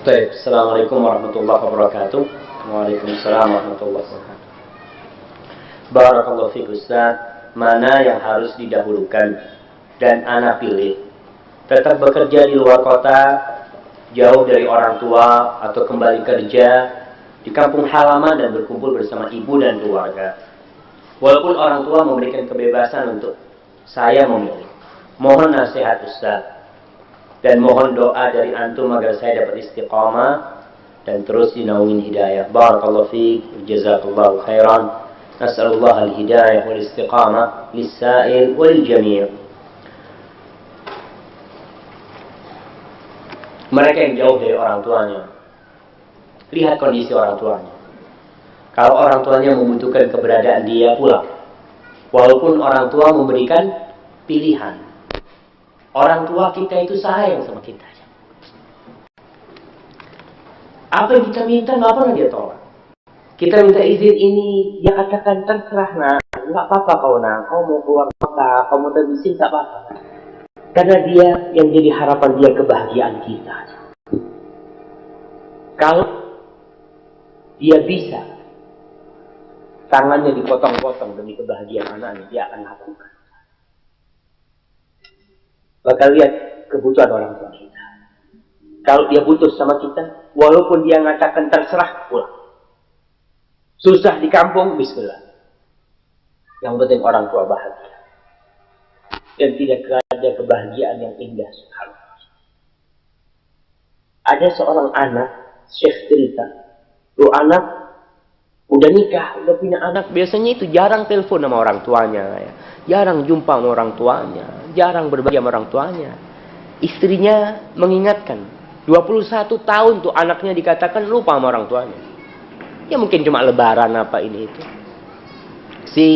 Baik, Assalamualaikum warahmatullahi wabarakatuh. Waalaikumsalam warahmatullahi wabarakatuh. Barakallahu fiik Ustaz. Mana yang harus didahulukan dan anak pilih? Tetap bekerja di luar kota, jauh dari orang tua, atau kembali kerja di kampung halaman dan berkumpul bersama ibu dan keluarga. Walaupun orang tua memberikan kebebasan untuk saya memilih. Mohon nasihat Ustaz. Dan mohon doa dari antum agar saya dapat istiqamah dan terus dinaungin hidayah. Barakallahu fiik, jazakallahu khairan. Nas'alullah al-hidayah wal istiqamah lis-sa'il wal jami'. Mereka yang jauh dari orang tuanya, lihat kondisi orang tuanya. Kalau orang tuanya membutuhkan keberadaan dia, pulang. Walaupun orang tua memberikan pilihan. Orang tua kita itu sayang sama kita. Apa yang kita minta nggak pernah dia tolak. Kita minta izin ini, dia katakan terserah nak, nggak apa-apa kau nak, kau mau keluar kota, kau mau terbising nggak apa-apa. Karena dia yang jadi harapan dia kebahagiaan kita. Kalau dia bisa, tangannya dipotong-potong demi kebahagiaan anaknya, dia akan lakukan. Bakal lihat kebutuhan orang tua kita. Kalau dia butuh sama kita, walaupun dia mengatakan terserah, pulang. Susah di kampung, bismillah. Yang penting orang tua bahagia. Dan tidak ada kebahagiaan yang indah, subhanallah. Ada seorang anak, Syekh cerita, tuh anak udah nikah, udah punya anak, biasanya itu jarang telepon sama orang tuanya, ya. Jarang jumpa sama orang tuanya, jarang berbagi sama orang tuanya. Istrinya mengingatkan, 21 tahun tuh anaknya dikatakan lupa sama orang tuanya. Ya mungkin cuma lebaran apa ini itu. Si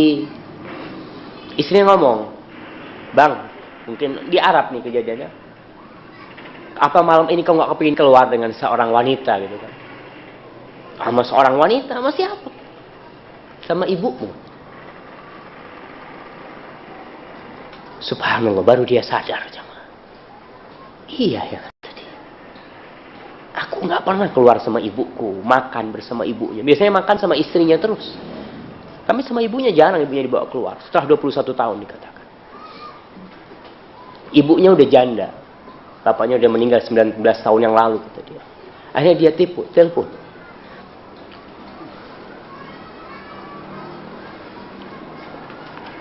istrinya ngomong, "Bang, mungkin di Arab nih kejadiannya. Apa malam ini kau nggak kepingin keluar dengan seorang wanita gitu kan?" Sama seorang wanita, sama siapa? Sama ibumu. Subhanallah, baru dia sadar. Iya ya, kata dia. Aku nggak pernah keluar sama ibuku, makan bersama ibunya. Biasanya makan sama istrinya terus. Kami sama ibunya jarang, ibunya dibawa keluar. Setelah 21 tahun dikatakan. Ibunya udah janda. Bapaknya udah meninggal 19 tahun yang lalu, kata dia. Akhirnya dia telepon.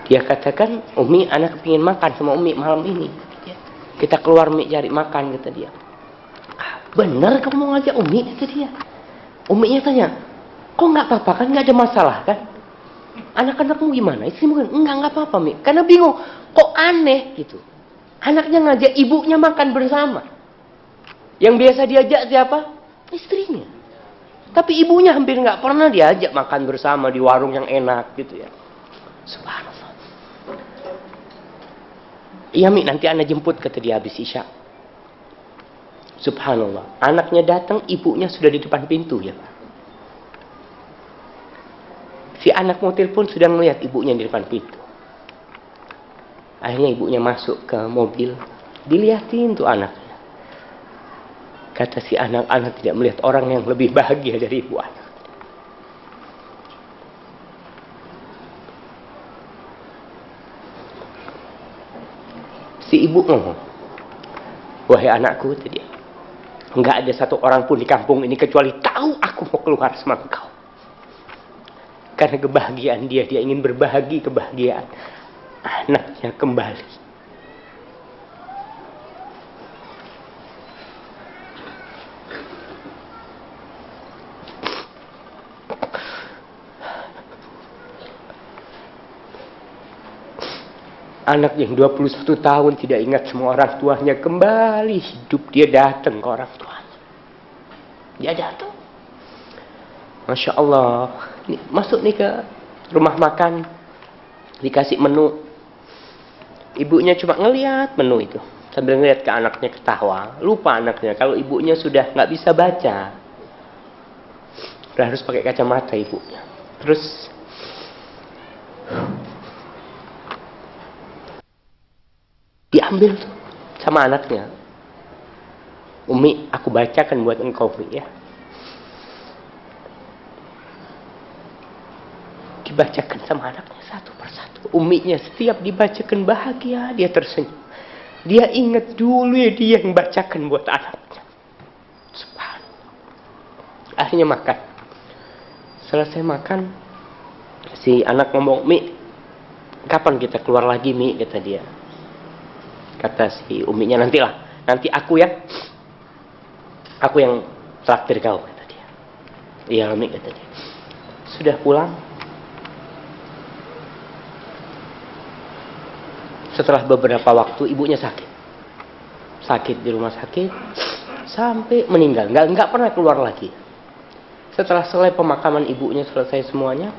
Dia katakan, Umi, anak kepingin makan sama Umi malam ini. Kita keluar Umi cari makan, kata dia. Bener kamu mau ngajak Umi, kata dia. Uminya tanya, kok nggak apa-apa kan, nggak ada masalah kan? Anak-anakmu gimana? Istrimu kan, nggak apa-apa Umi. Karena bingung, kok aneh gitu. Anaknya ngajak ibunya makan bersama. Yang biasa diajak siapa? Istrinya. Tapi ibunya hampir nggak pernah diajak makan bersama di warung yang enak gitu ya. Subhanallah. Iya Mi, nanti anak jemput, kata dia habis isya. Subhanallah. Anaknya datang, ibunya sudah di depan pintu ya. Si anak mau telepon sudah melihat ibunya di depan pintu. Akhirnya ibunya masuk ke mobil. Dilihatin tuh anaknya. Kata si anak tidak melihat orang yang lebih bahagia dari ibu anak. Si ibu ngomong, wahai anakku, tadi, enggak ada satu orang pun di kampung ini kecuali tahu aku mau keluar sama engkau. Karena kebahagiaan dia ingin berbagi kebahagiaan anaknya kembali. Anak yang 21 tahun tidak ingat semua orang tuanya kembali hidup. Dia datang ke orang tuanya. Dia datang. Masya Allah. Masuk nih ke rumah makan. Dikasih menu. Ibunya cuma ngeliat menu itu. Sambil ngeliat ke anaknya ketawa. Lupa anaknya kalau ibunya sudah nggak bisa baca. Udah harus pakai kacamata ibunya. Terus diambil tuh sama anaknya. Umi, aku bacakan buat engkau ya. Dibacakan sama anaknya satu persatu. Uminya setiap dibacakan bahagia, dia tersenyum. Dia ingat dulu ya dia yang bacakan buat anaknya. Subhanallah. Akhirnya makan. Selesai makan, si anak ngomong, Mi, kapan kita keluar lagi, Mi? Kata dia. Kata si uminya, nantilah. Nanti aku yang traktir kau, kata dia. Iya, Mi, kata dia. Sudah pulang. Setelah beberapa waktu ibunya sakit di rumah sakit sampai meninggal, nggak pernah keluar lagi. Setelah selesai pemakaman ibunya, selesai semuanya,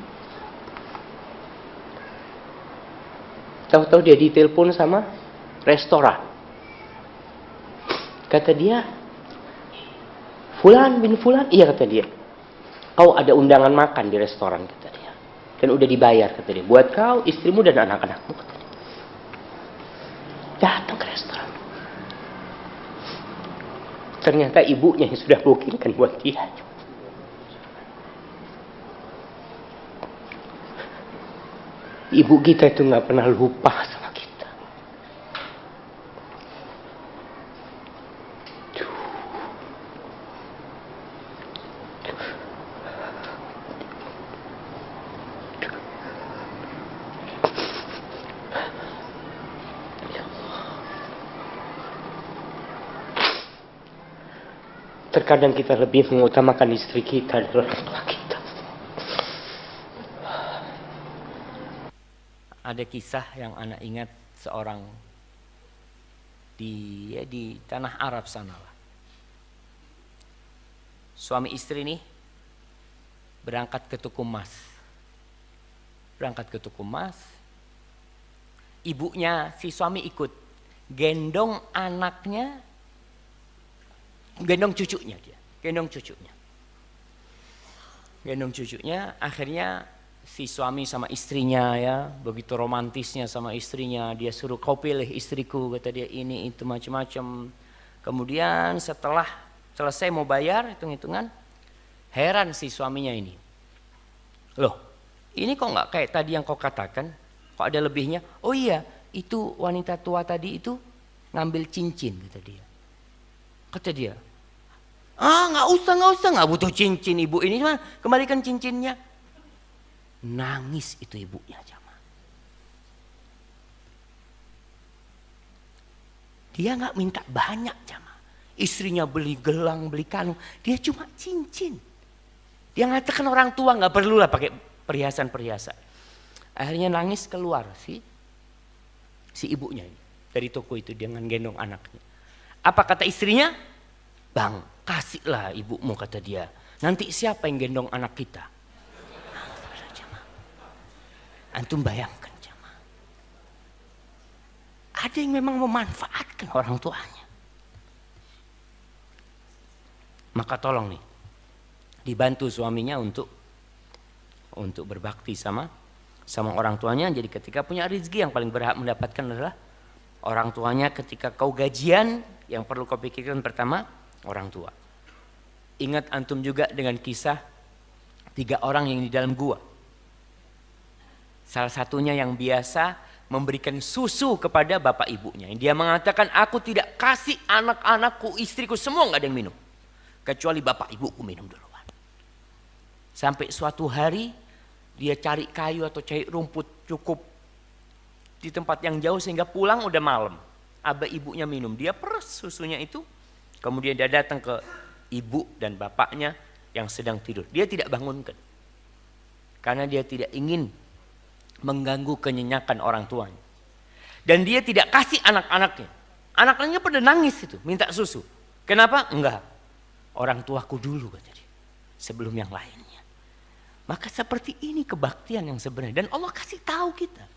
tahu-tahu dia ditelepon sama restoran. Kata dia, Fulan bin Fulan, iya kata dia, kau ada undangan makan di restoran, kata dia, dan udah dibayar, kata dia, buat kau, istrimu dan anak-anakmu, kata dia. Datang ke restoran. Ternyata ibunya yang sudah bookingkan buat dia. Ibu kita itu nggak pernah lupa sama kita. Terkadang kita lebih mengutamakan istri kita dari orang tua kita. Ada kisah yang anak ingat seorang di tanah Arab sana lah. Suami istri nih berangkat ke tuku emas. Ibunya si suami ikut, gendong anaknya, gendong cucunya. Akhirnya si suami sama istrinya ya, begitu romantisnya sama istrinya, dia suruh, kau pilih istriku, kata dia, ini itu macam-macam. Kemudian setelah selesai mau bayar, hitung-hitungan, heran si suaminya ini, loh ini kok nggak kayak tadi yang kau katakan, kok ada lebihnya? Oh iya, itu wanita tua tadi itu ngambil cincin, kata dia. Nggak usah, nggak butuh cincin ibu ini, cuma kembalikan cincinnya. Nangis itu ibunya, jamaah. Dia nggak minta banyak, jamaah. Istrinya beli gelang, beli kalung, dia cuma cincin. Dia ngatakan orang tua nggak perlulah pakai perhiasan-perhiasan. Akhirnya nangis keluar si ibunya ini dari toko itu dengan gendong anaknya. Apa kata istrinya? Bang, kasihlah ibumu, kata dia. Nanti siapa yang gendong anak kita? Antum bayangkan, jamaah. Ada yang memang memanfaatkan orang tuanya. Maka tolong nih, dibantu suaminya untuk berbakti sama orang tuanya. Jadi ketika punya rezeki, yang paling berhak mendapatkan adalah orang tuanya. Ketika kau gajian, yang perlu kau pikirkan pertama orang tua. Ingat antum juga dengan kisah 3 orang yang di dalam gua. Salah satunya yang biasa memberikan susu kepada bapak ibunya. Dia mengatakan, aku tidak kasih anak-anakku, istriku, semua nggak ada yang minum, kecuali bapak ibuku minum duluan. Sampai suatu hari dia cari kayu atau cari rumput cukup di tempat yang jauh sehingga pulang udah malam. Abah ibunya minum, dia peres susunya itu. Kemudian dia datang ke ibu dan bapaknya yang sedang tidur. Dia tidak bangunkan, karena dia tidak ingin mengganggu kenyenyakan orang tuanya. Dan dia tidak kasih anak-anaknya. Anak-anaknya pada nangis itu, minta susu. Kenapa? Enggak, orang tuaku dulu, kata dia, sebelum yang lainnya. Maka seperti ini kebaktian yang sebenarnya. Dan Allah kasih tahu kita,